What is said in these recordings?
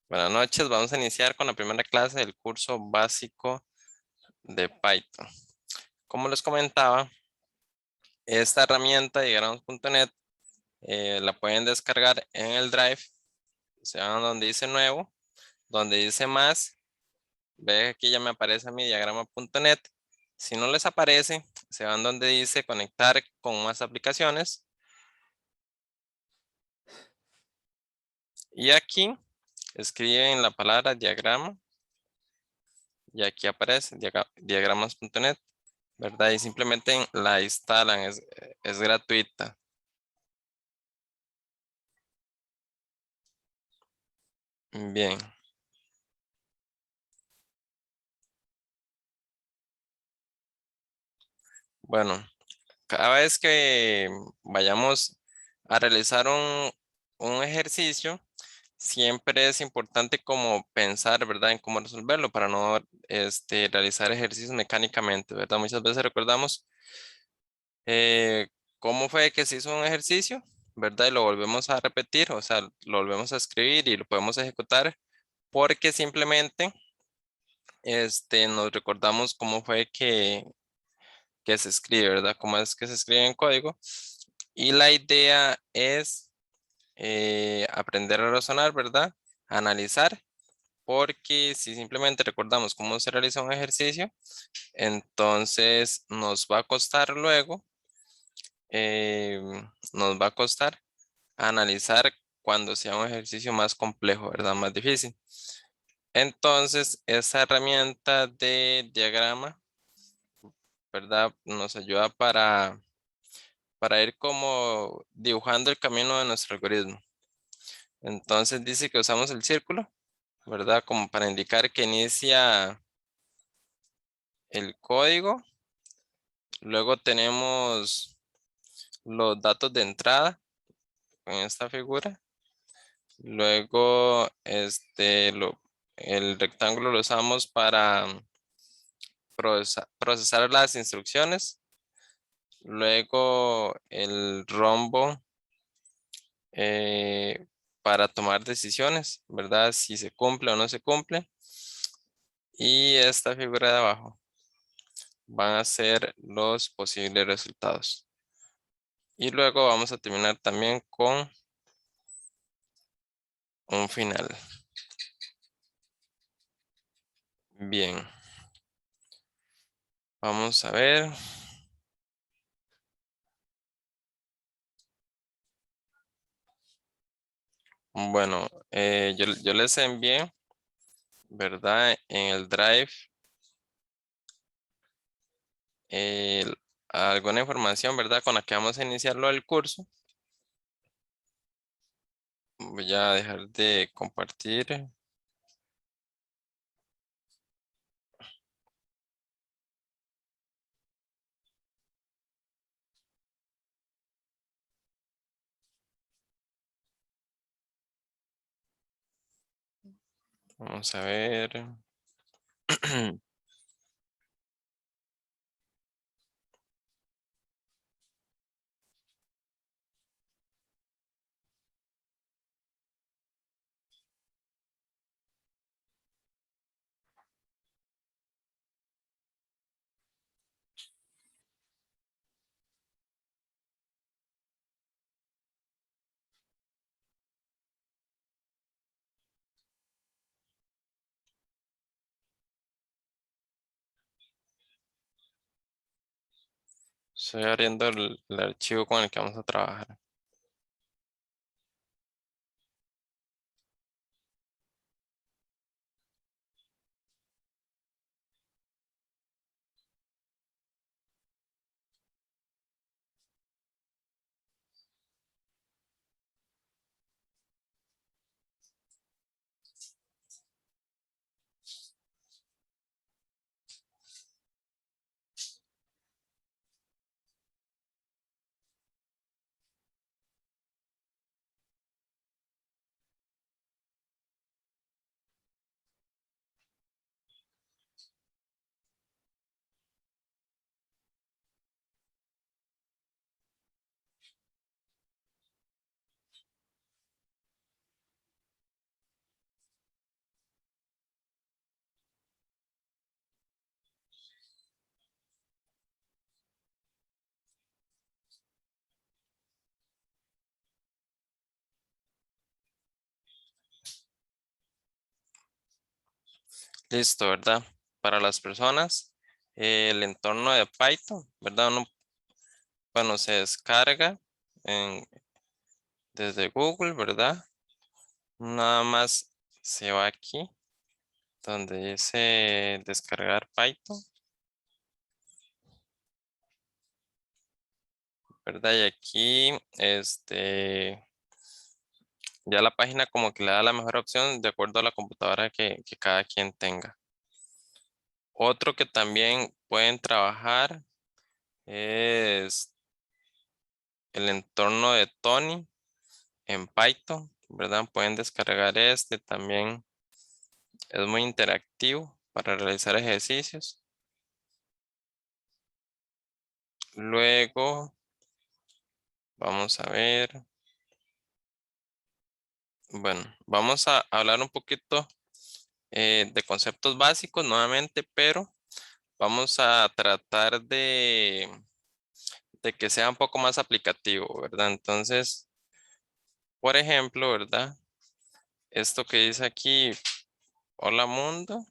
Buenas noches, vamos a iniciar con la primera clase del curso básico de Python. Como les comentaba, esta herramienta diagramas.net la pueden descargar en el Drive. Se van donde dice nuevo, donde dice más. Ve que aquí ya me aparece mi diagrama.net. Si no les aparece, se van donde dice conectar con más aplicaciones. Y aquí escriben la palabra diagrama. Y aquí aparece diagramas.net, ¿verdad? Y simplemente la instalan, es gratuita. Bien, bueno, cada vez que vayamos a realizar un ejercicio, siempre es importante como pensar, ¿verdad? En cómo resolverlo para no realizar ejercicios mecánicamente, ¿verdad? Muchas veces recordamos eh, cómo fue que se hizo un ejercicio, ¿verdad? Y lo volvemos a repetir, o sea, lo volvemos a escribir y lo podemos ejecutar porque simplemente nos recordamos cómo fue que se escribe, ¿verdad? Cómo es que se escribe en código. Y la idea es aprender a razonar, ¿verdad? Analizar, porque si simplemente recordamos cómo se realiza un ejercicio, entonces eh, nos va a costar analizar cuando sea un ejercicio más complejo, ¿verdad? Más difícil. Entonces, esa herramienta de diagrama, ¿verdad? Nos ayuda para ir como dibujando el camino de nuestro algoritmo. Entonces dice que usamos el círculo, ¿verdad? Como para indicar que inicia el código. Luego tenemos los datos de entrada en esta figura. Luego el rectángulo lo usamos para procesar las instrucciones. Luego el rombo eh, para tomar decisiones, ¿verdad? Si se cumple o no se cumple. Y esta figura de abajo van a ser los posibles resultados. Y luego vamos a terminar también con un final. Bien, vamos a ver. Bueno, yo les envié, ¿verdad? En el Drive el- alguna información, ¿verdad? Con la que vamos a iniciar lo del curso. Voy a dejar de compartir. Vamos a ver. Estoy abriendo el archivo con el que vamos a trabajar. Listo, ¿verdad? Para las personas, el entorno de Python, ¿verdad? Uno, bueno, se descarga desde Google, ¿verdad? Nada más se va aquí, donde dice descargar Python, ¿verdad? Y aquí, ya la página como que le da la mejor opción de acuerdo a la computadora que cada quien tenga. Otro que también pueden trabajar es el entorno de Tony en Python, ¿verdad? Pueden descargar este también. Es muy interactivo para realizar ejercicios. Luego, vamos a ver. Bueno, vamos a hablar un poquito de conceptos básicos nuevamente, pero vamos a tratar de que sea un poco más aplicativo, ¿verdad? Entonces, por ejemplo, ¿verdad? Esto que dice aquí, hola mundo,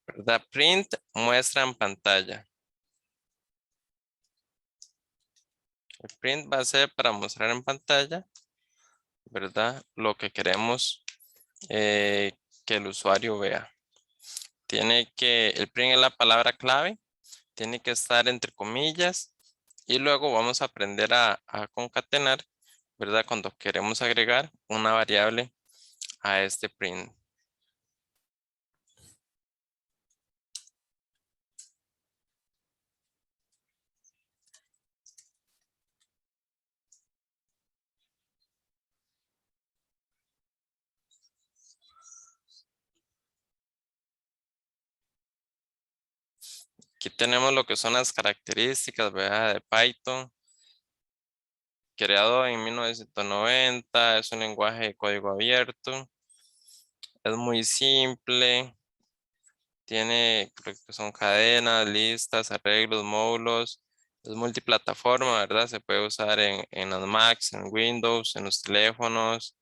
¿verdad? Print muestra en pantalla. El print va a ser para mostrar en pantalla, ¿verdad? Lo que queremos que el usuario vea. El print es la palabra clave, tiene que estar entre comillas y luego vamos a aprender a concatenar, ¿verdad? Cuando queremos agregar una variable a este print. Aquí tenemos lo que son las características, ¿verdad? De Python, creado en 1990, es un lenguaje de código abierto, es muy simple, tiene, creo que son cadenas, listas, arreglos, módulos, es multiplataforma, ¿verdad? Se puede usar en las Macs, en Windows, en los teléfonos.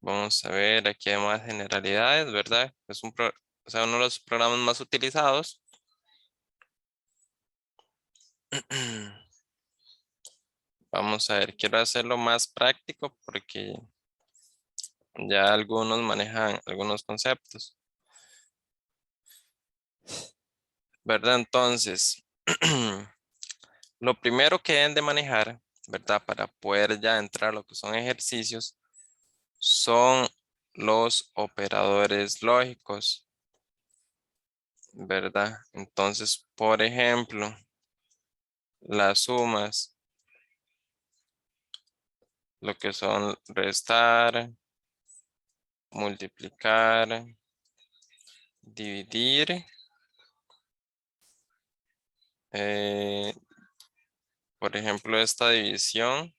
Vamos a ver, aquí hay más generalidades, ¿verdad? O sea, uno de los programas más utilizados. Vamos a ver, quiero hacerlo más práctico porque ya algunos manejan algunos conceptos, ¿verdad? Entonces, lo primero que deben de manejar, ¿verdad? Para poder ya entrar a lo que son ejercicios, son los operadores lógicos, ¿verdad? Entonces, por ejemplo, las sumas, lo que son restar, multiplicar, dividir, eh, por ejemplo, esta división,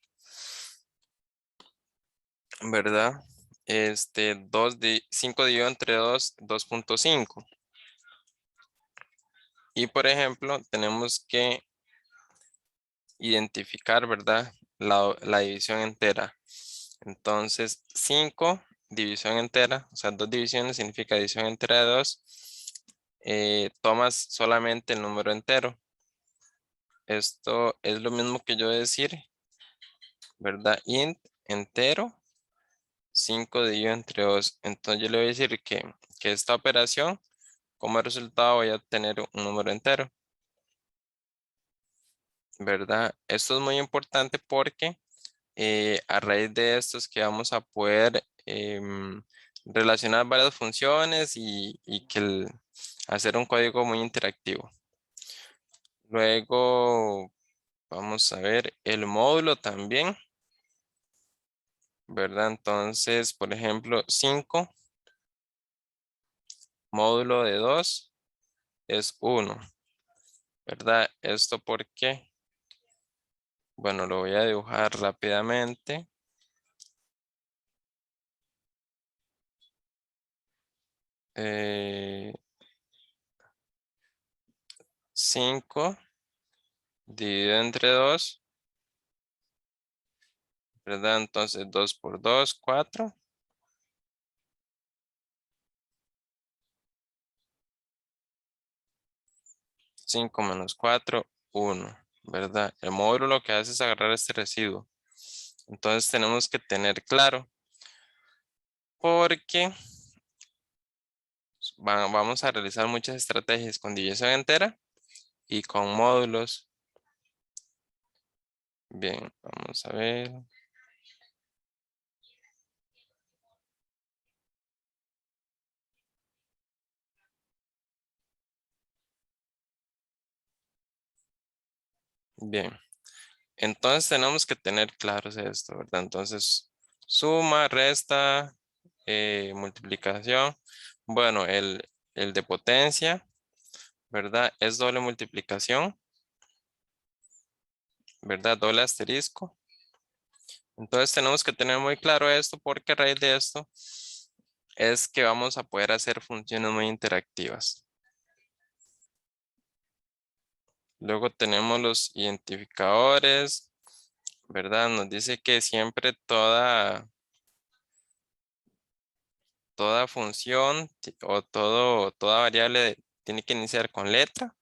¿verdad? 5 dividido entre 2, 2.5. Y por ejemplo, tenemos que identificar, ¿verdad? La división entera. Entonces, 5 división entera, o sea, 2 divisiones significa división entera de 2. Tomas solamente el número entero. Esto es lo mismo que yo decir, ¿verdad? Int entero, 5 dividido entre 2. Entonces yo le voy a decir que esta operación, como resultado voy a tener un número entero, ¿verdad? Esto es muy importante porque a raíz de esto es que vamos a poder relacionar varias funciones y hacer un código muy interactivo. Luego vamos a ver el módulo también, ¿verdad? Entonces, por ejemplo, 5 módulo de 2 es 1, ¿verdad? ¿Esto por qué? Bueno, lo voy a dibujar rápidamente. 5 dividido entre 2, ¿verdad? Entonces 2 por 2, 4. 5 menos 4, 1, ¿verdad? El módulo lo que hace es agarrar este residuo. Entonces tenemos que tener claro porque vamos a realizar muchas estrategias con división entera y con módulos. Bien, vamos a ver. Bien, entonces tenemos que tener claros esto, ¿verdad? Entonces, suma, resta, multiplicación. Bueno, el de potencia, ¿verdad? Es doble multiplicación, ¿verdad? Doble asterisco. Entonces tenemos que tener muy claro esto porque a raíz de esto es que vamos a poder hacer funciones muy interactivas. Luego tenemos los identificadores, ¿verdad? Nos dice que siempre toda función o toda variable tiene que iniciar con letra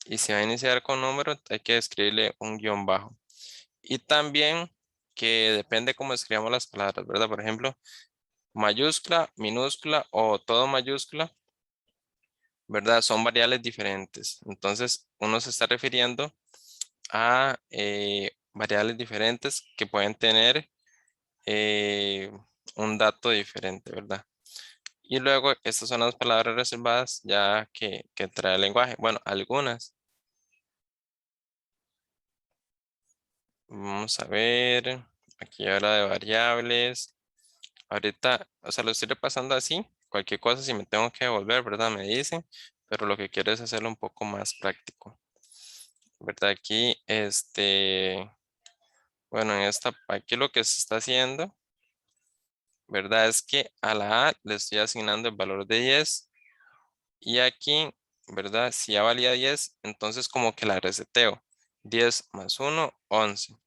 y si va a iniciar con número hay que escribirle un guión bajo. Y también que depende cómo escribamos las palabras, ¿verdad? Por ejemplo, mayúscula, minúscula o todo mayúscula, ¿verdad? Son variables diferentes. Entonces, uno se está refiriendo a variables diferentes que pueden tener eh, un dato diferente, ¿verdad? Y luego, estas son las palabras reservadas ya que trae el lenguaje. Bueno, algunas. Vamos a ver. Aquí habla de variables. Ahorita, o sea, lo estoy repasando así. Cualquier cosa, si me tengo que devolver, ¿verdad? Me dicen. Pero lo que quiero es hacerlo un poco más práctico. ¿Verdad? Aquí, bueno, aquí lo que se está haciendo, ¿verdad? Es que a la A le estoy asignando el valor de 10 y aquí, ¿verdad? Si ya valía 10, entonces como que la reseteo. 10 más 1, 11,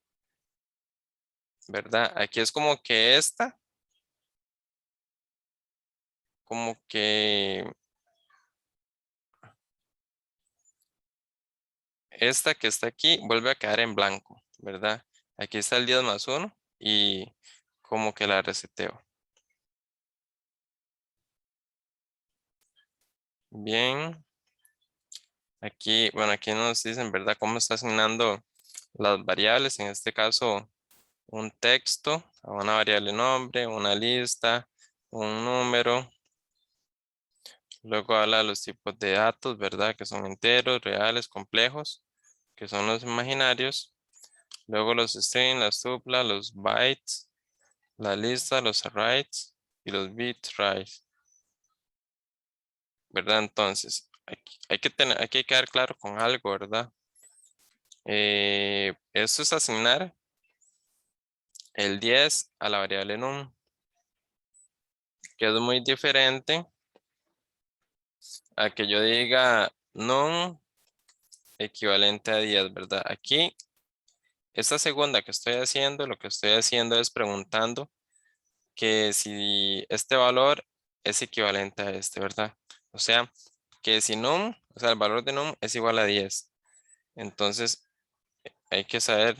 ¿verdad? Aquí es como que esta que está aquí vuelve a quedar en blanco, ¿verdad? Aquí está el 10 más 1 y como que la reseteo. Bien. Aquí, bueno, aquí nos dicen, ¿verdad? Cómo está asignando las variables. En este caso, un texto a una variable nombre, una lista, un número. Luego habla de los tipos de datos, ¿verdad? Que son enteros, reales, complejos, que son los imaginarios. Luego los strings, las tuplas, los bytes, la lista, los arrays y los bitrays, ¿verdad? Entonces, aquí hay que quedar claro con algo, ¿verdad? Esto es asignar el 10 a la variable num, que es muy diferente a que yo diga num equivalente a 10, ¿verdad? Aquí, esta segunda que estoy haciendo, lo que estoy haciendo es preguntando que si este valor es equivalente a este, ¿verdad? O sea, que si num, o sea, el valor de num es igual a 10. Entonces, hay que saber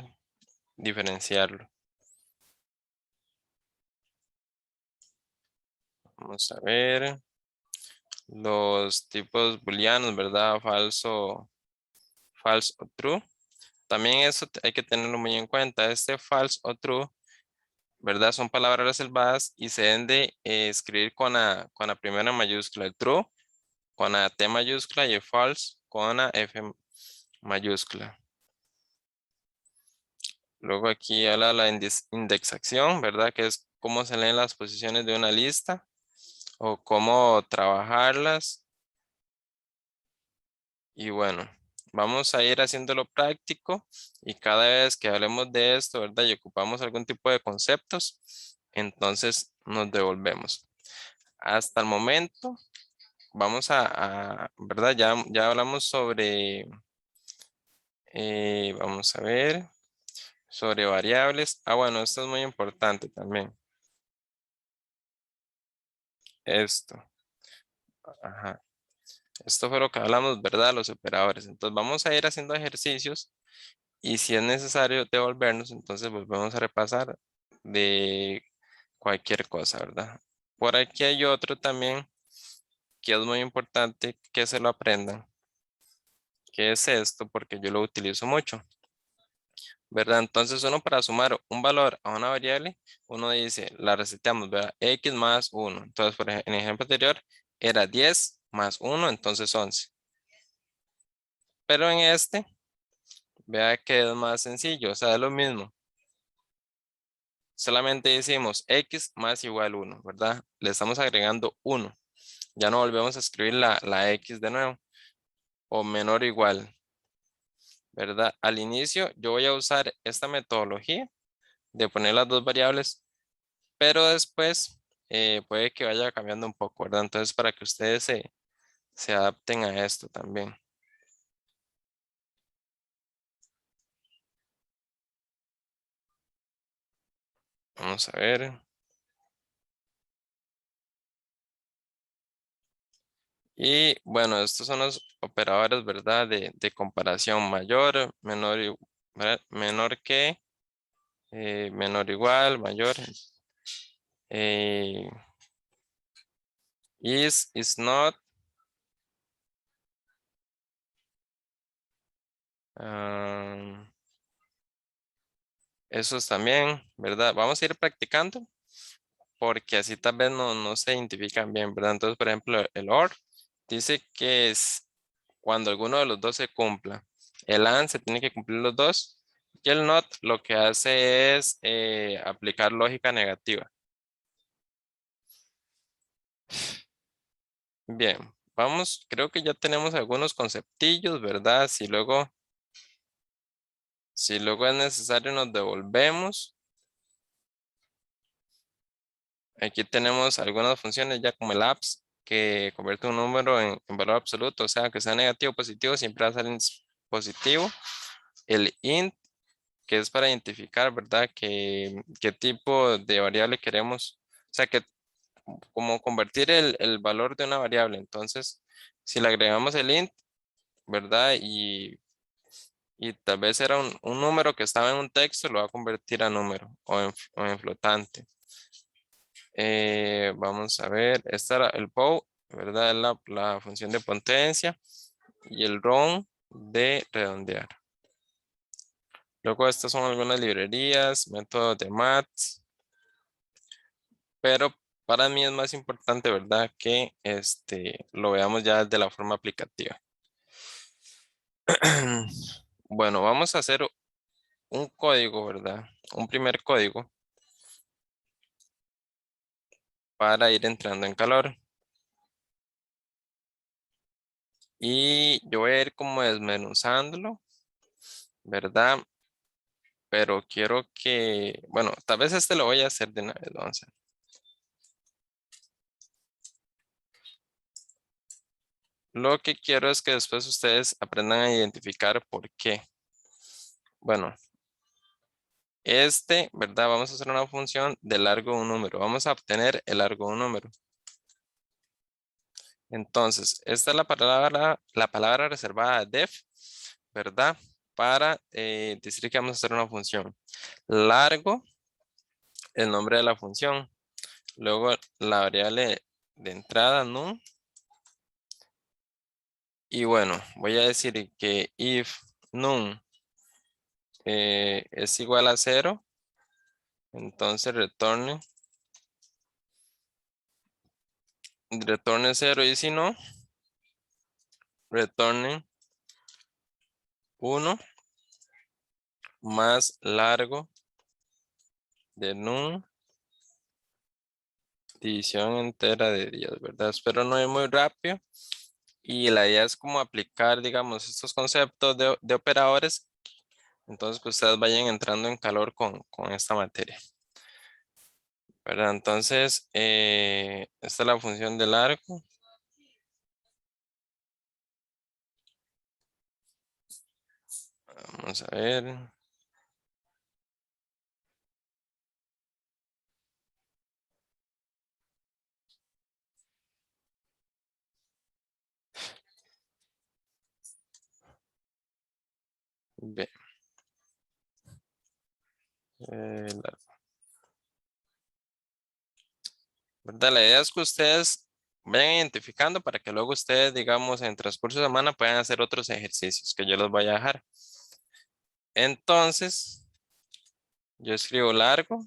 diferenciarlo. Vamos a ver los tipos booleanos, ¿verdad? Falso, false o true. También eso hay que tenerlo muy en cuenta. Este false o true, ¿verdad? Son palabras reservadas y se deben de escribir con la primera mayúscula. El true con la T mayúscula y el false con la F mayúscula. Luego aquí habla la indexación, ¿verdad? Que es cómo se leen las posiciones de una lista o cómo trabajarlas. Y bueno, vamos a ir haciéndolo práctico y cada vez que hablemos de esto, ¿verdad? Y ocupamos algún tipo de conceptos, entonces nos devolvemos. Hasta el momento, vamos ¿verdad? Ya hablamos sobre, vamos a ver, sobre variables. Ah, bueno, esto es muy importante también. Esto, ajá. Esto fue lo que hablamos, ¿verdad? Los operadores. Entonces vamos a ir haciendo ejercicios y si es necesario devolvernos, entonces volvemos a repasar de cualquier cosa, ¿verdad? Por aquí hay otro también que es muy importante que se lo aprendan. ¿Qué es esto? Porque yo lo utilizo mucho, ¿verdad? Entonces uno para sumar un valor a una variable, uno dice, la reseteamos, ¿verdad? X más uno. Entonces, en el ejemplo anterior era 10 más uno, entonces 11. Pero en este, vea que es más sencillo, o sea, es lo mismo. Solamente decimos X más igual uno, ¿verdad? Le estamos agregando uno. Ya no volvemos a escribir la X de nuevo. O menor o igual, ¿verdad? Al inicio yo voy a usar esta metodología de poner las dos variables, pero después puede que vaya cambiando un poco, ¿verdad? Entonces para que ustedes se adapten a esto también. Vamos a ver. Y bueno, estos son los operadores, ¿verdad? De comparación mayor, menor, ¿verdad? Menor que, menor igual, mayor. eh, is not. ah, Esos también, ¿verdad? Vamos a ir practicando porque así tal vez no se identifican bien, ¿verdad? Entonces, por ejemplo, el OR dice que es cuando alguno de los dos se cumpla. El AND se tiene que cumplir los dos. Y el NOT lo que hace es aplicar lógica negativa. Bien, vamos, creo que ya tenemos algunos conceptillos, ¿verdad? Si luego es necesario nos devolvemos. Aquí tenemos algunas funciones ya como el apps que convierte un número en valor absoluto, o sea, que sea negativo o positivo, siempre va a salir positivo. El int, que es para identificar, ¿verdad? Qué tipo de variable queremos, o sea, que como convertir el valor de una variable. Entonces, si le agregamos el int, ¿verdad? Y tal vez era un número que estaba en un texto, lo va a convertir a número o en flotante. Vamos a ver, esta era el POW, ¿verdad? Es la función de potencia y el round de redondear. Luego estas son algunas librerías, métodos de maths, pero para mí es más importante, ¿verdad? Que lo veamos ya de la forma aplicativa. Bueno, vamos a hacer un código, ¿verdad? Un primer código para ir entrando en calor. Y yo voy a ir como desmenuzándolo, ¿verdad? Pero quiero que, bueno, tal vez este lo voy a hacer de una vez, vamos a ver. Lo que quiero es que después ustedes aprendan a identificar por qué. Bueno, ¿verdad? Vamos a hacer una función de largo de un número. Vamos a obtener el largo de un número. Entonces, esta es la palabra reservada de def, ¿verdad? Para decir que vamos a hacer una función. Largo, el nombre de la función. Luego la variable de entrada, num. Y bueno, voy a decir que if num es igual a 0, entonces retorne 0 y si no, retorne 1 más largo de num división entera de 10, ¿verdad? Espero no ir muy rápido. Y la idea es como aplicar, digamos, estos conceptos de operadores. Entonces, que ustedes vayan entrando en calor con esta materia, ¿verdad? Entonces, esta es la función de largo. Vamos a ver. Bien. La ¿verdad? La idea es que ustedes vayan identificando para que luego ustedes, digamos, en transcurso de semana puedan hacer otros ejercicios que yo los voy a dejar. Entonces, yo escribo largo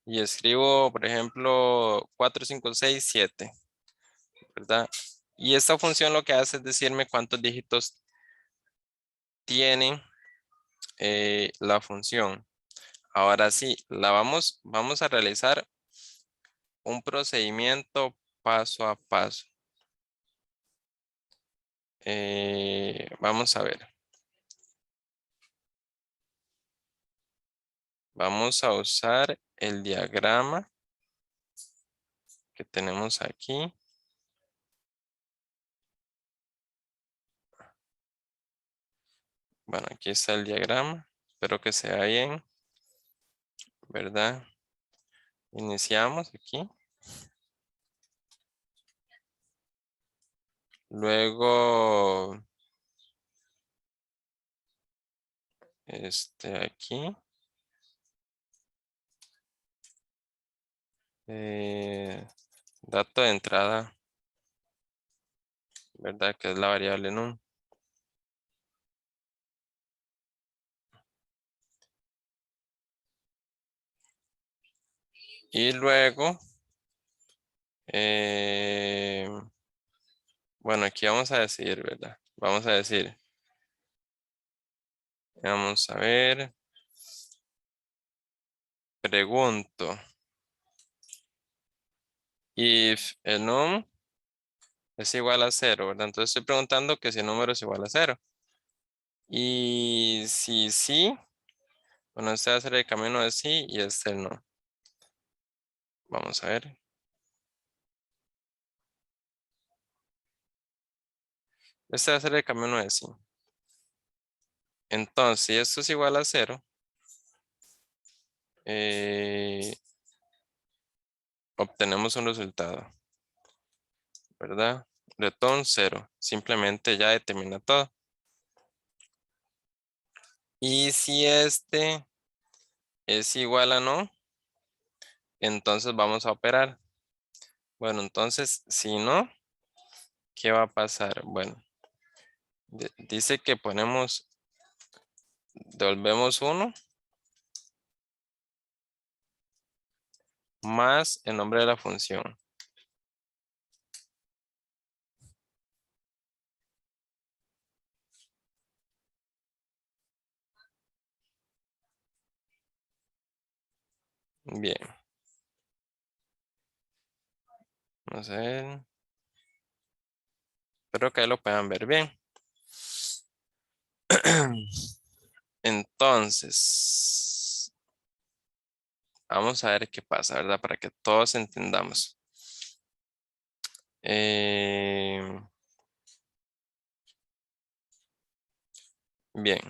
y escribo, por ejemplo, 4, 5, 6, 7, ¿verdad? Y esta función lo que hace es decirme cuántos dígitos tiene la función. Ahora sí, vamos a realizar un procedimiento paso a paso. Vamos a ver. Vamos a usar el diagrama que tenemos aquí. Bueno, aquí está el diagrama. Espero que se vea bien, ¿verdad? Iniciamos aquí. Luego, aquí. Dato de entrada, ¿verdad? Que es la variable num. Y luego, eh, bueno, aquí vamos a decir, ¿verdad? Vamos a decir, vamos a ver, pregunto, if el num es igual a 0, ¿verdad? Entonces estoy preguntando que si el número es igual a 0. Y si sí, bueno, este va a ser el camino de sí y este no. Vamos a ver. Este va a ser el camino de sí. Entonces, si esto es igual a 0, obtenemos un resultado, ¿verdad? Return 0. Simplemente ya determina todo. Y si este es igual a no, entonces vamos a operar. Bueno, entonces, si no, ¿qué va a pasar? Bueno, dice que devolvemos 1 más el nombre de la función. Bien, vamos a ver. Espero que ahí lo puedan ver bien. Entonces, vamos a ver qué pasa, ¿verdad? Para que todos entendamos. Bien.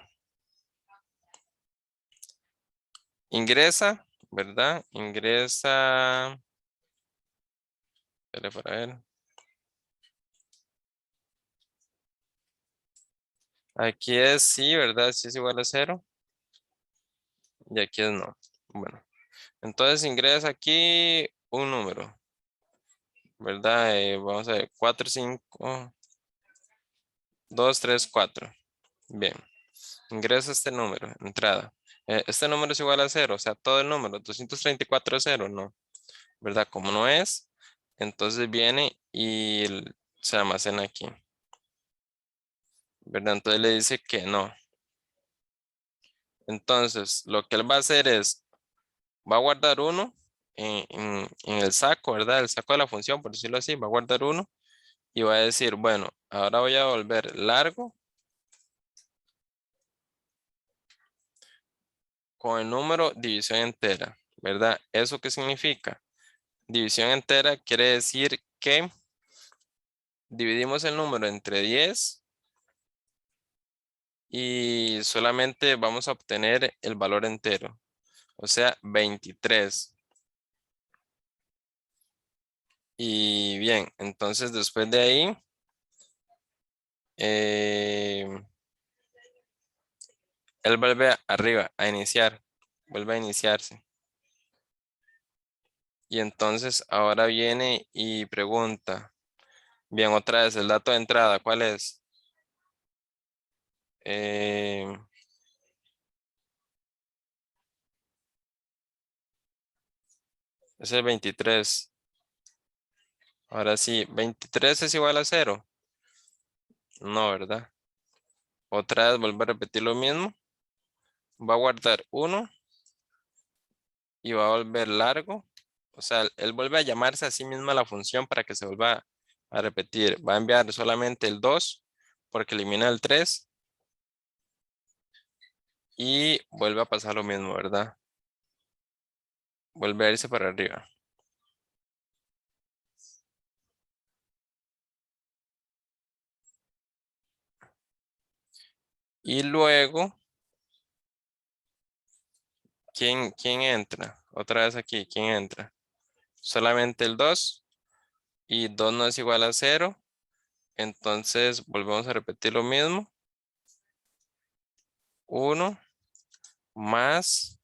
Ingresa, ¿verdad? Ingresa. Espere para ver. Aquí es sí, ¿verdad? Sí es igual a 0. Y aquí es no. Bueno, entonces ingresa aquí un número, ¿verdad? Vamos a ver, 4, 5, 2, 3, 4. Bien, ingresa este número, entrada. Este número es igual a 0, o sea, todo el número, 234 es 0, no, ¿verdad? Como no es, entonces viene y se almacena aquí, ¿verdad? Entonces le dice que no. Entonces, lo que él va a hacer es, va a guardar uno en el saco, ¿verdad? El saco de la función, por decirlo así, va a guardar uno y va a decir, bueno, ahora voy a volver largo con el número división entera, ¿verdad? ¿Eso qué significa? División entera quiere decir que dividimos el número entre 10 y solamente vamos a obtener el valor entero, o sea, 23. Y bien, entonces después de ahí, eh, él vuelve arriba a iniciar, vuelve a iniciarse. Y entonces ahora viene y pregunta, bien, otra vez el dato de entrada, ¿cuál es? Eh, es el 23. Ahora sí, 23 es igual a cero. No, ¿verdad? Otra vez vuelve a repetir lo mismo. Va a guardar uno y va a volver largo. O sea, él vuelve a llamarse a sí misma la función para que se vuelva a repetir. Va a enviar solamente el 2 porque elimina el 3 y vuelve a pasar lo mismo, ¿verdad? Vuelve a irse para arriba. Y luego, ¿quién entra? Otra vez aquí, ¿quién entra? Solamente el 2 y 2 no es igual a cero. Entonces volvemos a repetir lo mismo. Uno más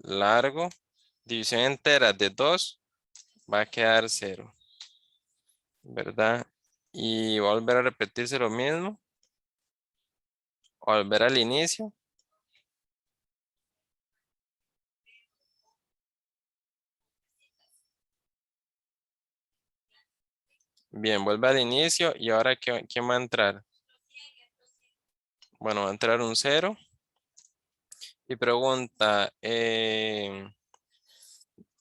largo. División entera de 2 va a quedar cero, ¿verdad? Y volver a repetirse lo mismo. Volver al inicio. Bien, vuelve al inicio y ahora ¿quién va a entrar? Bueno, va a entrar un cero y pregunta, ¿el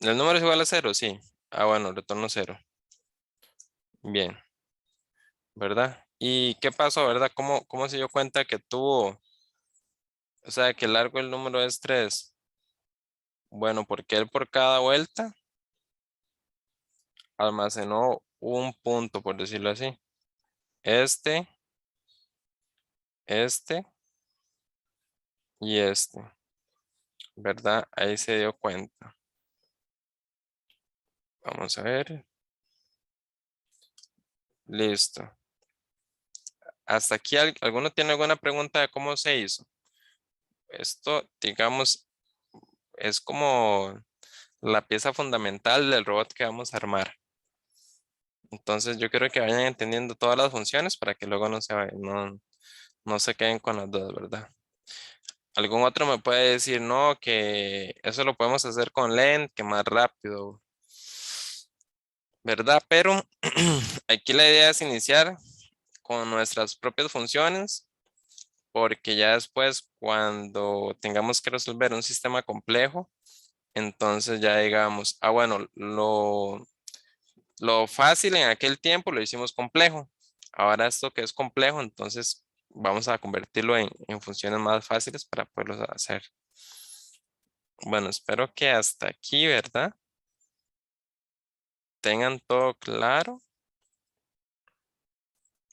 número es igual a cero? Sí. Ah, bueno, retorno cero. Bien, ¿verdad? ¿Y qué pasó, verdad? ¿Cómo se dio cuenta que tuvo, o sea, que el largo del número es 3? Bueno, porque él por cada vuelta almacenó un punto, por decirlo así. Este, este y este, ¿verdad? Ahí se dio cuenta. Vamos a ver. Listo. Hasta aquí, ¿alguno tiene alguna pregunta de cómo se hizo? Esto, digamos, es como la pieza fundamental del robot que vamos a armar. Entonces, yo quiero que vayan entendiendo todas las funciones para que luego no se queden con las dudas, ¿verdad? Algún otro me puede decir, no, que eso lo podemos hacer con Lent, que más rápido, ¿verdad? Pero aquí la idea es iniciar con nuestras propias funciones, porque ya después, cuando tengamos que resolver un sistema complejo, entonces ya digamos, ah, bueno, lo fácil en aquel tiempo lo hicimos complejo. Ahora esto que es complejo, entonces vamos a convertirlo en funciones más fáciles para poderlo hacer. Bueno, espero que hasta aquí, ¿verdad? Tengan todo claro.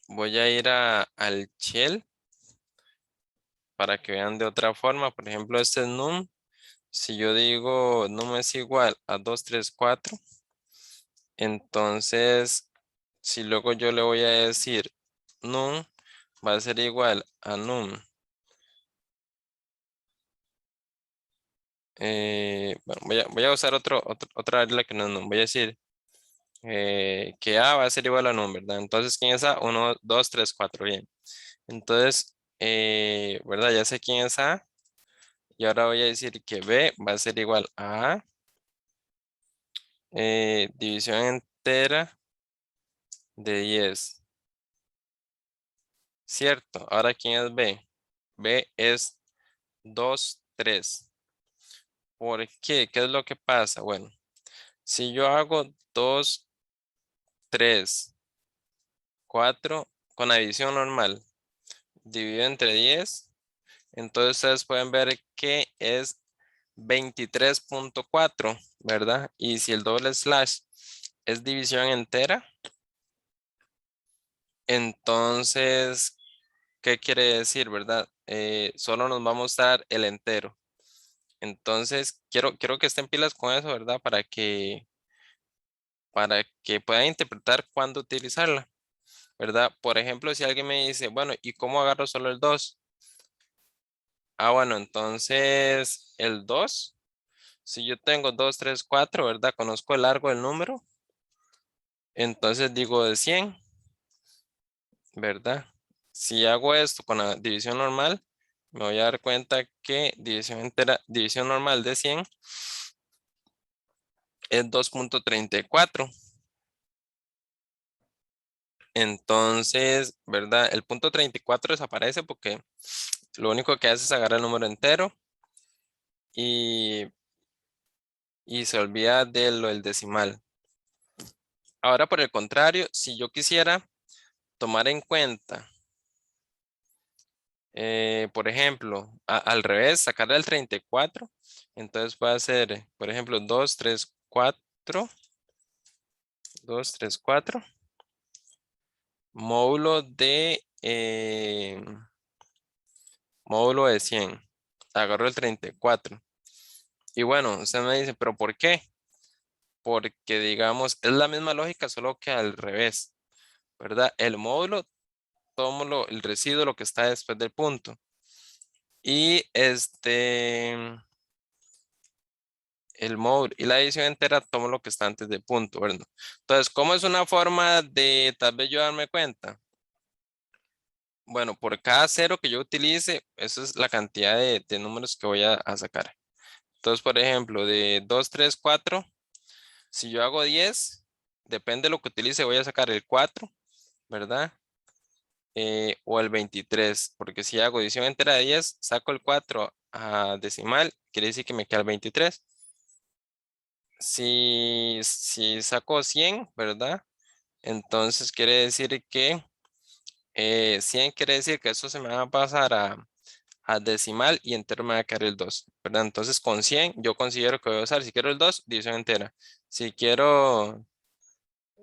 Voy a ir al shell para que vean de otra forma. Por ejemplo, este es num. Si yo digo num es igual a 234, entonces si luego yo le voy a decir num va a ser igual a num. Bueno, voy a usar otra regla que no es num. Voy a decir que A va a ser igual a num, ¿verdad? Entonces, ¿quién es A? 1, 2, 3, 4. Bien. Entonces, ¿verdad? Ya sé quién es A. Y ahora voy a decir que B va a ser igual a A. División entera de 10. ¿Cierto? Ahora, ¿quién es B? B es 2, 3. ¿Por qué? ¿Qué es lo que pasa? Bueno, si yo hago 2, 3, 4 con adición normal, dividido entre 10, entonces ustedes pueden ver que es 23.4, ¿verdad? Y si el doble slash es división entera, entonces ¿Qué quiere decir, verdad? Solo nos va a mostrar el entero. Entonces, quiero que estén pilas con eso, ¿verdad? Para que puedan interpretar cuándo utilizarla, ¿verdad? Por ejemplo, si alguien me dice, bueno, ¿y cómo agarro solo el 2? Ah, bueno, entonces el 2, si yo tengo 2, 3, 4, ¿verdad? Conozco el largo del número, entonces digo de 100, ¿verdad? Si hago esto con la división normal, me voy a dar cuenta que división entera, división normal de 100 es 2.34. Entonces, ¿verdad? El punto 34 desaparece porque lo único que hace es agarrar el número entero y, y se olvida de lo del decimal. Ahora, por el contrario, si yo quisiera tomar en cuenta, por ejemplo, al revés, sacarle el 34, entonces va a ser, por ejemplo, 2, 3, 4, 2, 3, 4, módulo módulo de 100. Agarro el 34. Y bueno, usted me dice, ¿pero por qué? Porque digamos, es la misma lógica, solo que al revés, ¿verdad? El módulo, tomo el residuo, lo que está después del punto. Y el módulo y la división entera, tomo lo que está antes del punto, ¿verdad? Entonces, ¿cómo es una forma de tal vez yo darme cuenta? Bueno, por cada cero que yo utilice, esa es la cantidad de números que voy a sacar. Entonces, por ejemplo, de 2, 3, 4, si yo hago 10, depende de lo que utilice, voy a sacar el 4, ¿verdad? O el 23, porque si hago división entera de 10, saco el 4 a decimal, quiere decir que me queda el 23. Si saco 100, ¿verdad? Entonces quiere decir que 100 quiere decir que eso se me va a pasar a decimal y entero me va a quedar el 2, ¿verdad? Entonces con 100 yo considero que voy a usar, si quiero el 2, división entera. Si quiero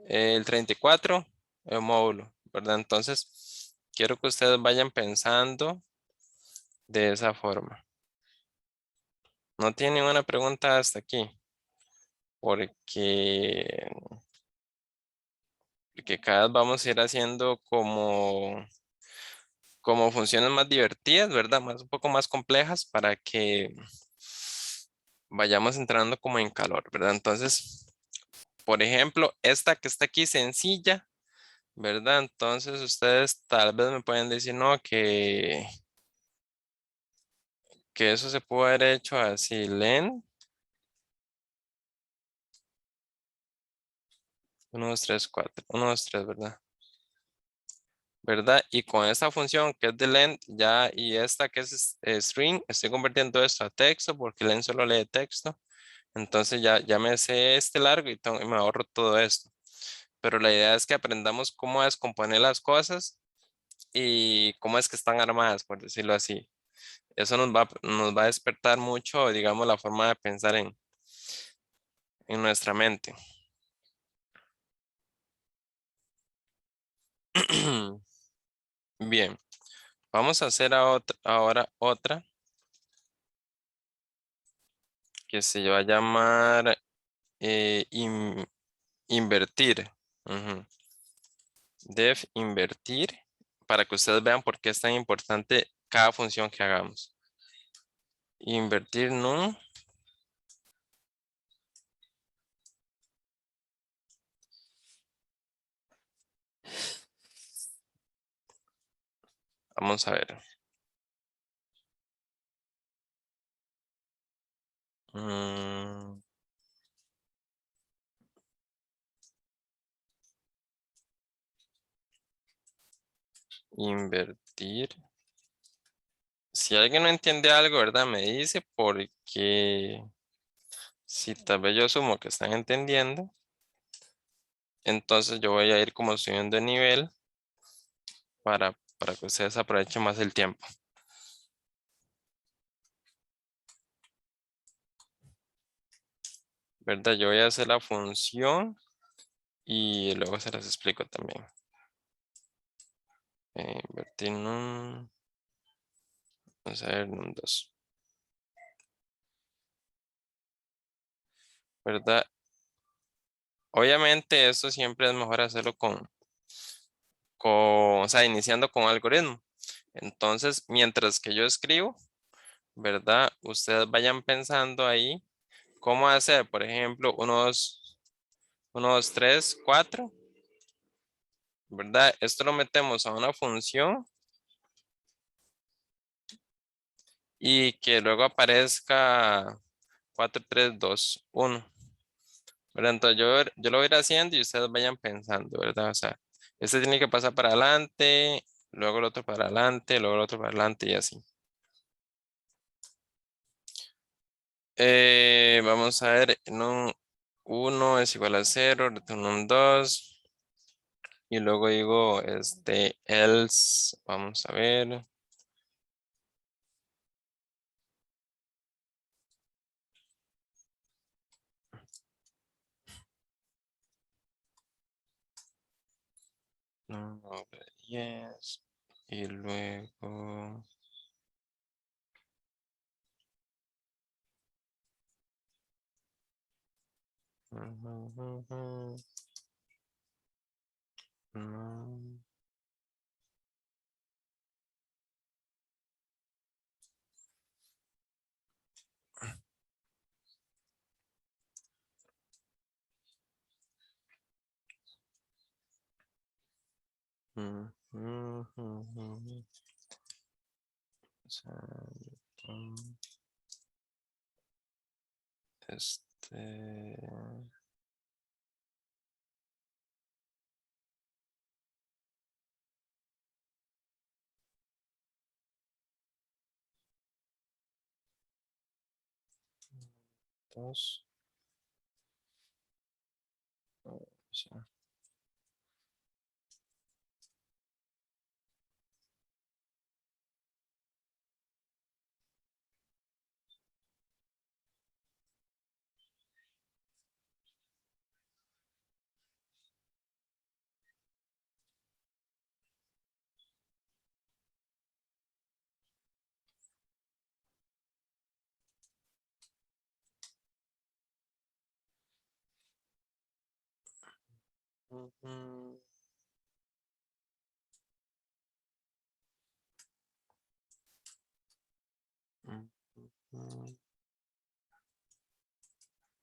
el 34, el módulo, ¿verdad? Entonces quiero que ustedes vayan pensando de esa forma. No tiene ninguna pregunta hasta aquí, porque, porque cada vez vamos a ir haciendo como funciones más divertidas, ¿verdad? Un poco más complejas para que vayamos entrando como en calor, ¿verdad? Entonces, por ejemplo, esta que está aquí sencilla, ¿verdad? Entonces ustedes tal vez me pueden decir, no, que eso se pudo haber hecho así, len, 1, 2, 3, 4, 1, 2, 3, ¿verdad? ¿Verdad? Y con esta función que es de len, ya, y esta que es string, estoy convirtiendo esto a texto porque len solo lee texto. Entonces ya me sé este largo y me ahorro todo esto. Pero la idea es que aprendamos cómo descomponer las cosas y cómo es que están armadas, por decirlo así. Eso nos va a despertar mucho, digamos, la forma de pensar en nuestra mente. Bien, vamos a hacer ahora otra que se va a llamar invertir. Ujú. Def invertir para que ustedes vean por qué es tan importante cada función que hagamos. Invertir no. Vamos a ver. Mm, invertir. Si alguien no entiende algo, ¿verdad? Me dice porque si tal vez yo asumo que están entendiendo, entonces yo voy a ir como subiendo de nivel para que ustedes aprovechen más el tiempo, ¿verdad? Yo voy a hacer la función y luego se las explico también. Invertir num. Vamos a ver, num 2. ¿Verdad? Obviamente eso siempre es mejor hacerlo o sea, iniciando con algoritmo. Entonces, mientras que yo escribo, ¿verdad? Ustedes vayan pensando ahí cómo hacer, por ejemplo, unos 3 4, ¿verdad? Esto lo metemos a una función y que luego aparezca 4 3 2 1. ¿Verdad? Entonces yo lo voy a ir haciendo y ustedes vayan pensando, ¿verdad? O sea, este tiene que pasar para adelante, luego el otro para adelante, luego el otro para adelante y así. Vamos a ver, en un 1 es igual a 0, retorno un 2 y luego digo, else, vamos a ver. No, yes, y luego, no, 2,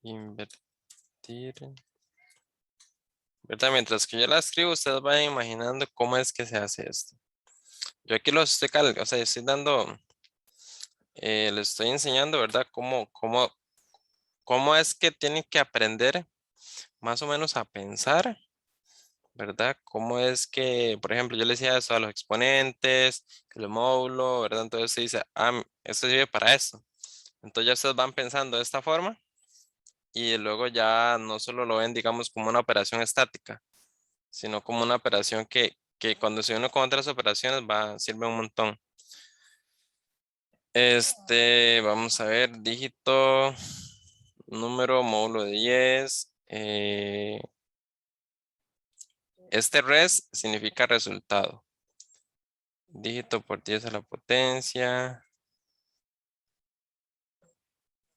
invertir. ¿Verdad? Mientras que yo la escribo, ustedes vayan imaginando cómo es que se hace esto. Yo aquí los estoy, o sea, estoy dando, les estoy enseñando, ¿verdad? Cómo es que tienen que aprender más o menos a pensar, ¿verdad? Cómo es que, por ejemplo, yo les decía eso a los exponentes, el módulo, ¿verdad? Entonces se dice, esto sirve para esto. Entonces ya ustedes van pensando de esta forma y luego ya no solo lo ven, digamos, como una operación estática, sino como una operación que cuando se une con otras operaciones sirve un montón. Vamos a ver, dígito, número, módulo de 10. Este res significa resultado. Dígito por 10 a la potencia.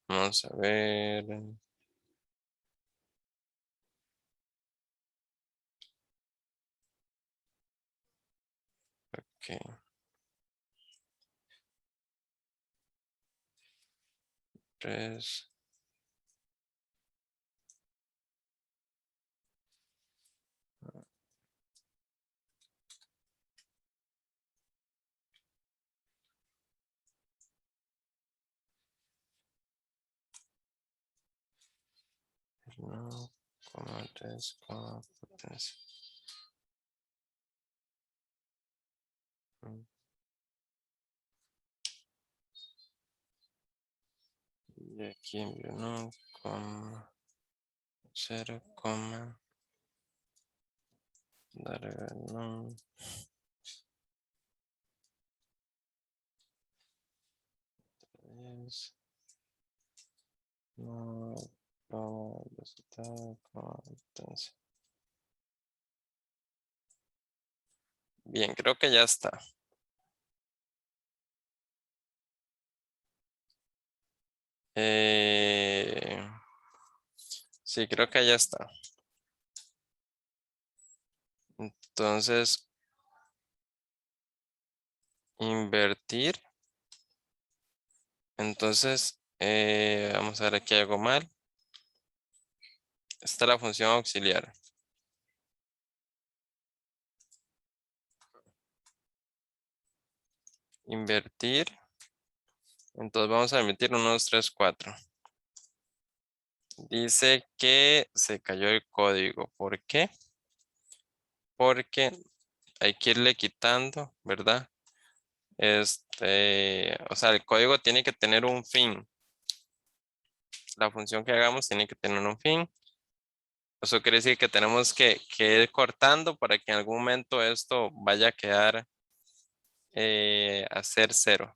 Vamos a ver. Ok. Res. No, coma, res, coma, potencia. Y aquí no, coma, 0, coma, larga, no. Es, no, coma, resultado, coma, potencia. Bien, creo que ya está. Eh, sí, creo que ya está. Entonces, invertir. Entonces, vamos a ver aquí algo mal. Esta es la función auxiliar. Invertir. Entonces vamos a invertir 1, 2, 3, 4. Dice que se cayó el código. ¿Por qué? Porque hay que irle quitando, ¿verdad? O sea, el código tiene que tener un fin. La función que hagamos tiene que tener un fin. Eso quiere decir que tenemos que ir cortando para que en algún momento esto vaya a quedar a ser 0.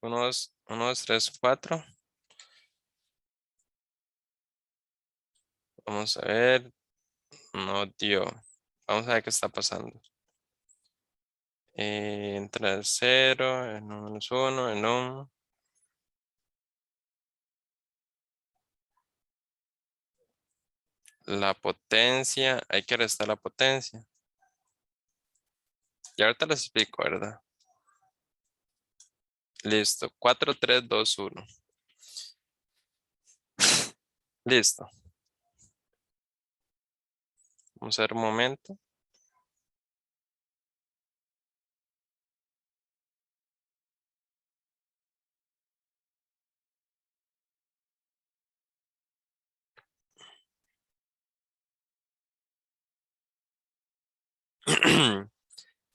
Unos 2, 3, 4. Vamos a ver. No dio. Vamos a ver qué está pasando. Entra el 0, el -1, el 1. La potencia, hay que restar la potencia. Y ahorita les explico, ¿verdad? Listo. 4, 3, 2, 1. Listo. Vamos a ver un momento.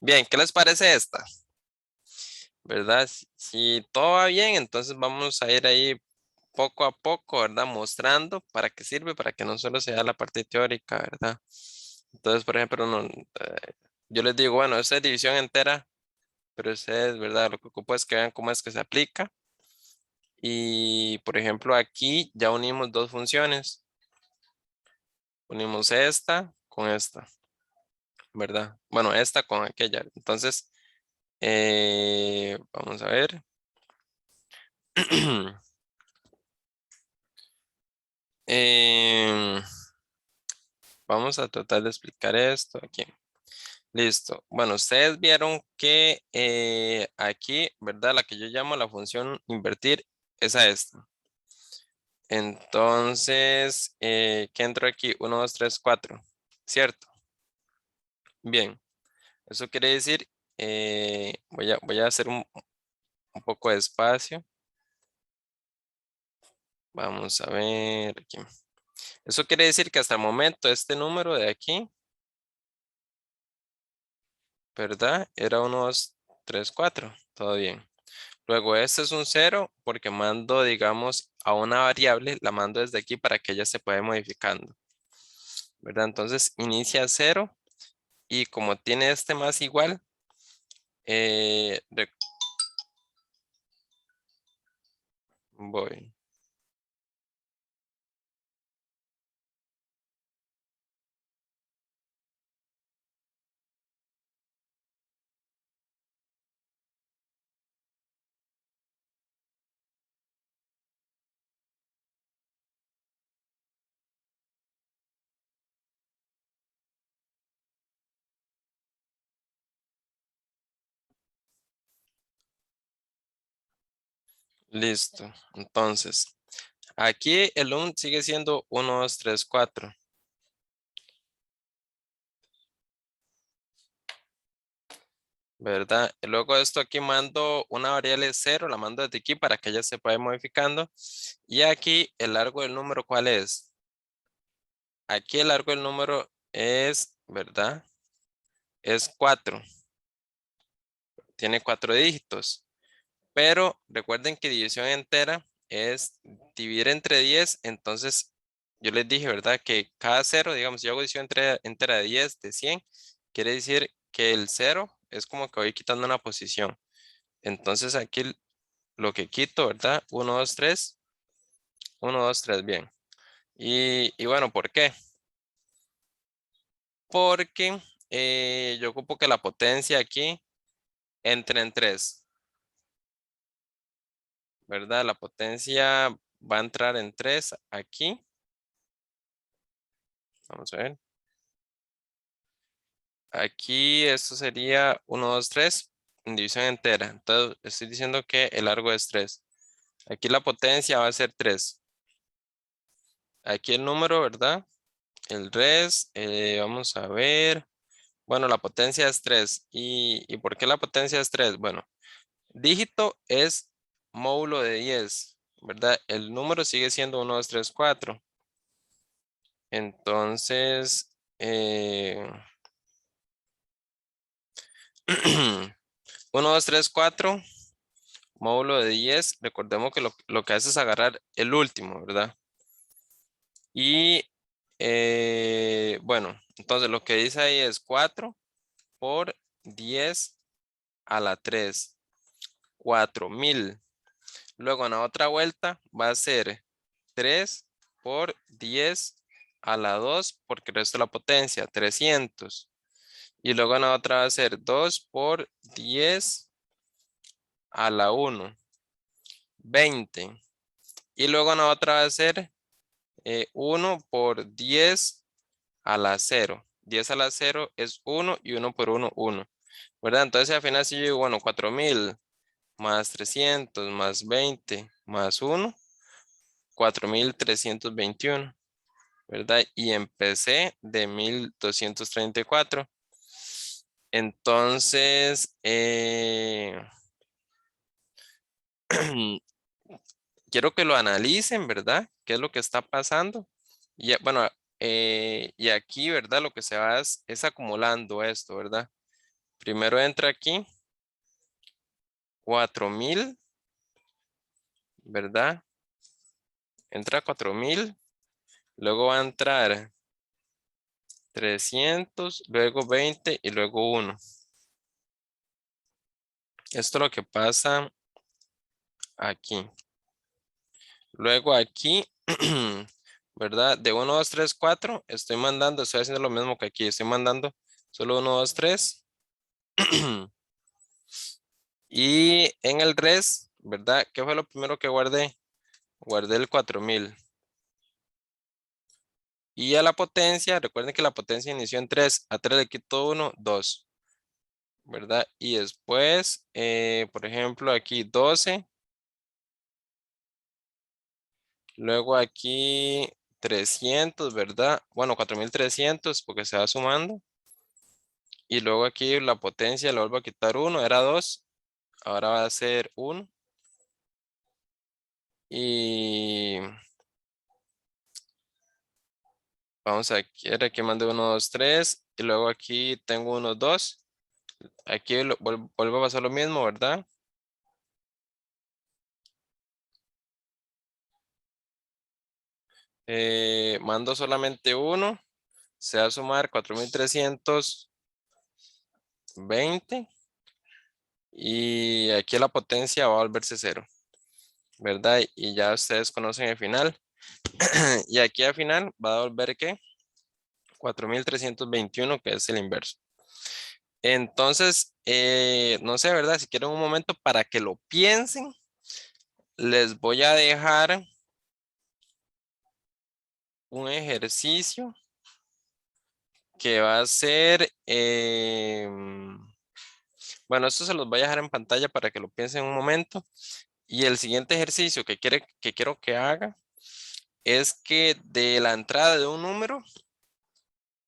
Bien, ¿qué les parece esta? ¿Verdad? Si todo va bien, entonces vamos a ir ahí poco a poco, ¿verdad? Mostrando para qué sirve, para que no solo sea la parte teórica, ¿verdad? Entonces, por ejemplo, yo les digo, bueno, esta es división entera, pero ustedes, ¿verdad? Lo que ocupo es que vean cómo es que se aplica. Y, por ejemplo, aquí ya unimos dos funciones. Unimos esta con esta, ¿verdad? Bueno, esta con aquella. Entonces, vamos a ver. Em, Vamos a tratar de explicar esto aquí. Listo. Bueno, ustedes vieron que aquí, ¿verdad? La que yo llamo la función invertir es a esta. Entonces, ¿qué entró aquí? 1, 2, 3, 4. ¿Cierto? Bien. Eso quiere decir, voy a hacer un poco de espacio. Vamos a ver aquí. Eso quiere decir que hasta el momento este número de aquí, ¿verdad? Era 1, 2, 3, 4. Todo bien. Luego este es un 0 porque mando, digamos, a una variable, la mando desde aquí para que ella se pueda ir modificando, ¿verdad? Entonces inicia 0 y como tiene este más igual, eh, re- voy. Listo. Entonces, aquí el sigue siendo 1, 2, 3, 4, ¿verdad? Y luego esto aquí mando una variable 0, la mando desde aquí para que ella se pueda ir modificando. Y aquí el largo del número, ¿cuál es? Aquí el largo del número es, ¿verdad? Es 4. Tiene 4 dígitos. Pero recuerden que división entera es dividir entre 10. Entonces, yo les dije, ¿verdad? Que cada cero, digamos, yo hago división entera de 10, de 100, quiere decir que el cero es como que voy quitando una posición. Entonces, aquí lo que quito, ¿verdad? 1, 2, 3. 1, 2, 3, bien. Y bueno, ¿por qué? Porque yo ocupo que la potencia aquí entre en 3, ¿verdad? La potencia va a entrar en 3 aquí. Vamos a ver. Aquí esto sería 1, 2, 3 en división entera. Entonces estoy diciendo que el largo es 3. Aquí la potencia va a ser 3. Aquí el número, ¿verdad? El res, vamos a ver. Bueno, la potencia es 3. ¿Y por qué la potencia es 3? Bueno, dígito es módulo de 10, ¿verdad? El número sigue siendo 1, 2, 3, 4. Entonces, 1, 2, 3, 4, módulo de 10. Recordemos que lo que hace es agarrar el último, ¿verdad? Y bueno, entonces lo que dice ahí es 4 por 10 a la 3, 4000. Luego en la otra vuelta va a ser 3 por 10 a la 2 porque el resto de la potencia, 300. Y luego en la otra va a ser 2 por 10 a la 1, 20. Y luego en la otra va a ser 1 por 10 a la 0. 10 a la 0 es 1 y 1 por 1, 1. ¿Verdad? Entonces al final si yo digo, bueno, 4000 más 300 más 20 más 1, 4321, ¿verdad? Y empecé de 1234. Entonces, quiero que lo analicen, ¿verdad? ¿Qué es lo que está pasando? Y bueno, y aquí, ¿verdad? Lo que se va es acumulando esto, ¿verdad? Primero entra aquí 4000, ¿verdad? Entra 4000, luego va a entrar 300, luego 20 y luego 1. Esto es lo que pasa aquí. Luego aquí, ¿verdad? De 1, 2, 3, 4, estoy haciendo lo mismo que aquí, estoy mandando solo 1, 2, 3. Y en el res, ¿verdad? ¿Qué fue lo primero que guardé? Guardé el 4000. Y a la potencia, recuerden que la potencia inició en 3. A 3 le quito 1, 2, ¿verdad? Y después, por ejemplo, aquí 12. Luego aquí 300, ¿verdad? Bueno, 4300 porque se va sumando. Y luego aquí la potencia le vuelvo a quitar 1, era 2. Ahora va a ser 1. Y vamos a aquí mandé 1, 2, 3. Y luego aquí tengo 1, 2. Aquí vuelvo a pasar lo mismo, ¿verdad? Mando solamente 1. Se va a sumar 4320. Y aquí la potencia va a volverse 0, ¿verdad? Y ya ustedes conocen el final. Y aquí al final va a volver ¿qué? 4321, que es el inverso. Entonces, no sé, ¿verdad? Si quieren un momento para que lo piensen, les voy a dejar un ejercicio que va a ser, bueno, esto se los voy a dejar en pantalla para que lo piensen un momento. Y el siguiente ejercicio que quiero que haga es que de la entrada de un número,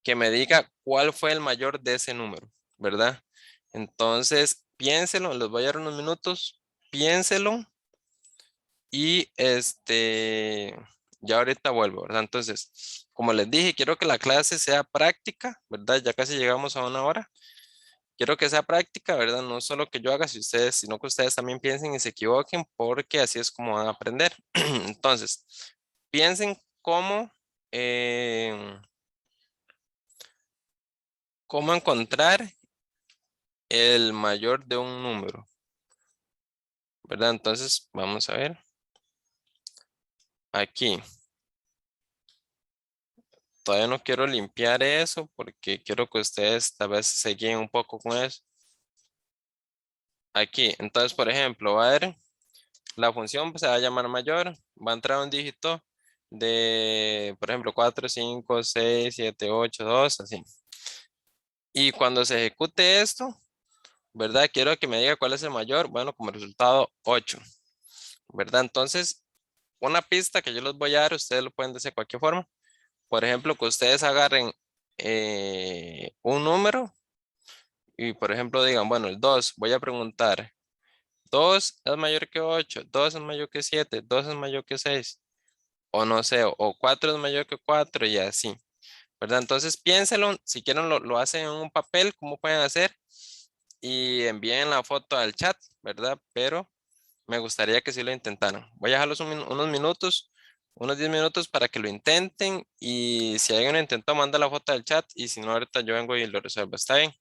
que me diga cuál fue el mayor de ese número, ¿verdad? Entonces, piénselo, les voy a dar unos minutos, piénselo y ya ahorita vuelvo, ¿verdad? Entonces, como les dije, quiero que la clase sea práctica, ¿verdad? Ya casi llegamos a una hora. Quiero que sea práctica, ¿verdad? No solo que yo haga, sino que ustedes también piensen y se equivoquen, porque así es como van a aprender. Entonces, piensen eh, cómo encontrar el mayor de un número, ¿verdad? Entonces, vamos a ver. Aquí. Todavía no quiero limpiar eso porque quiero que ustedes tal vez se guíen un poco con eso. Aquí, entonces, por ejemplo, va a haber la función pues, se va a llamar mayor, va a entrar un dígito de, por ejemplo, 4 5 6 7 8 2 así. Y cuando se ejecute esto, ¿verdad? Quiero que me diga cuál es el mayor. Bueno, como resultado 8, ¿verdad? Entonces, una pista que yo les voy a dar, ustedes lo pueden decir de cualquier forma. Por ejemplo, que ustedes agarren un número y, por ejemplo, digan, bueno, el 2 voy a preguntar, 2 es mayor que 8, 2 es mayor que 7, 2 es mayor que 6, o no sé, o 4 es mayor que 4 y así, ¿verdad? Entonces piénselo, si quieren lo hacen en un papel, ¿cómo pueden hacer? Y envíen la foto al chat, ¿verdad? Pero me gustaría que sí lo intentaran. Voy a dejarlos unos minutos, unos 10 minutos para que lo intenten y si alguien lo intentó, manda la foto al chat y si no, ahorita yo vengo y lo resuelvo. ¿Está bien?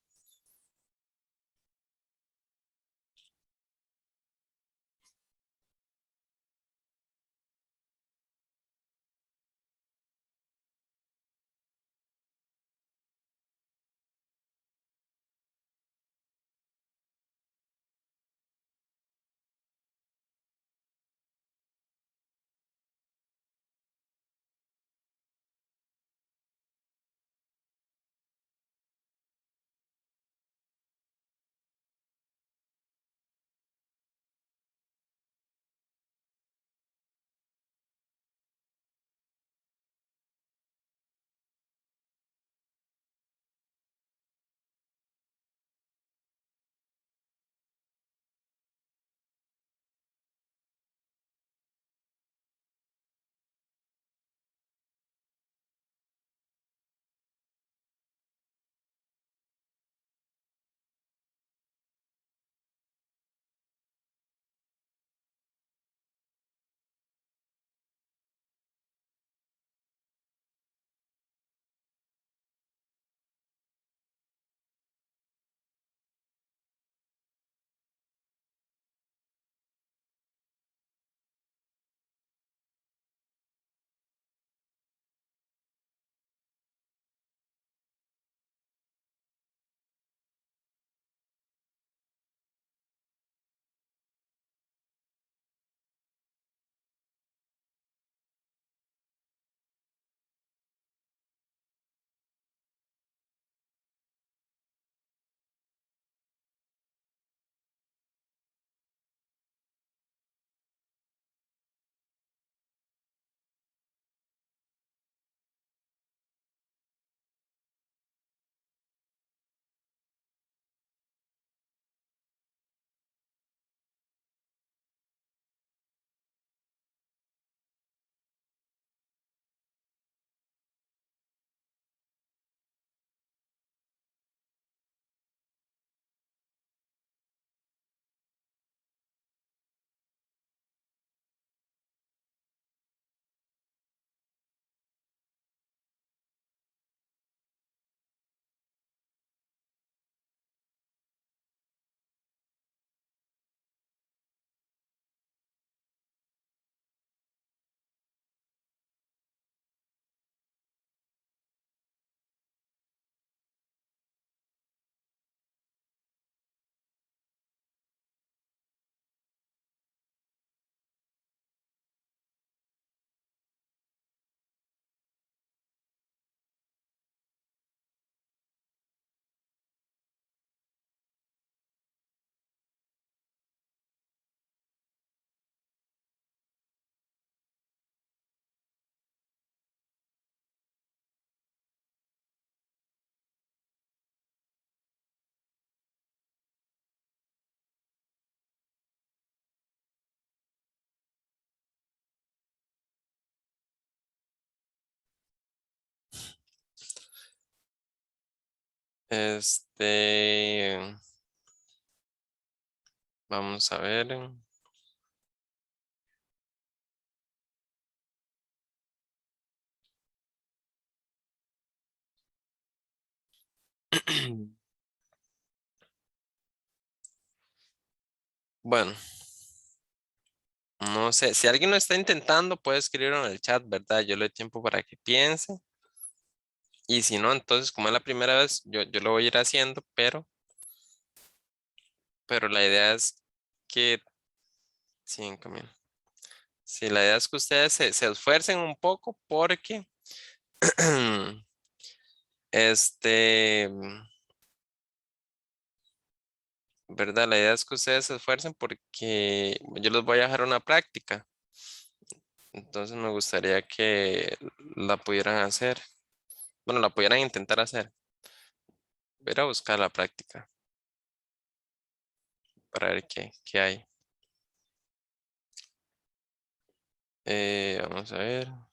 Este, vamos a ver. Bueno, No sé, si alguien lo está intentando, puede escribirlo en el chat, ¿verdad? Yo le doy tiempo para que piense. Y si no, entonces, como es la primera vez, yo lo voy a ir haciendo, pero la idea es que 5.000. Sí, la idea es que ustedes se esfuercen un poco porque este, ¿verdad? La idea es que ustedes se esfuercen porque yo les voy a dejar una práctica. Entonces me gustaría que la pudieran hacer. Bueno, la pudieran intentar hacer. Voy a ir a buscar la práctica para ver qué hay. Vamos a ver.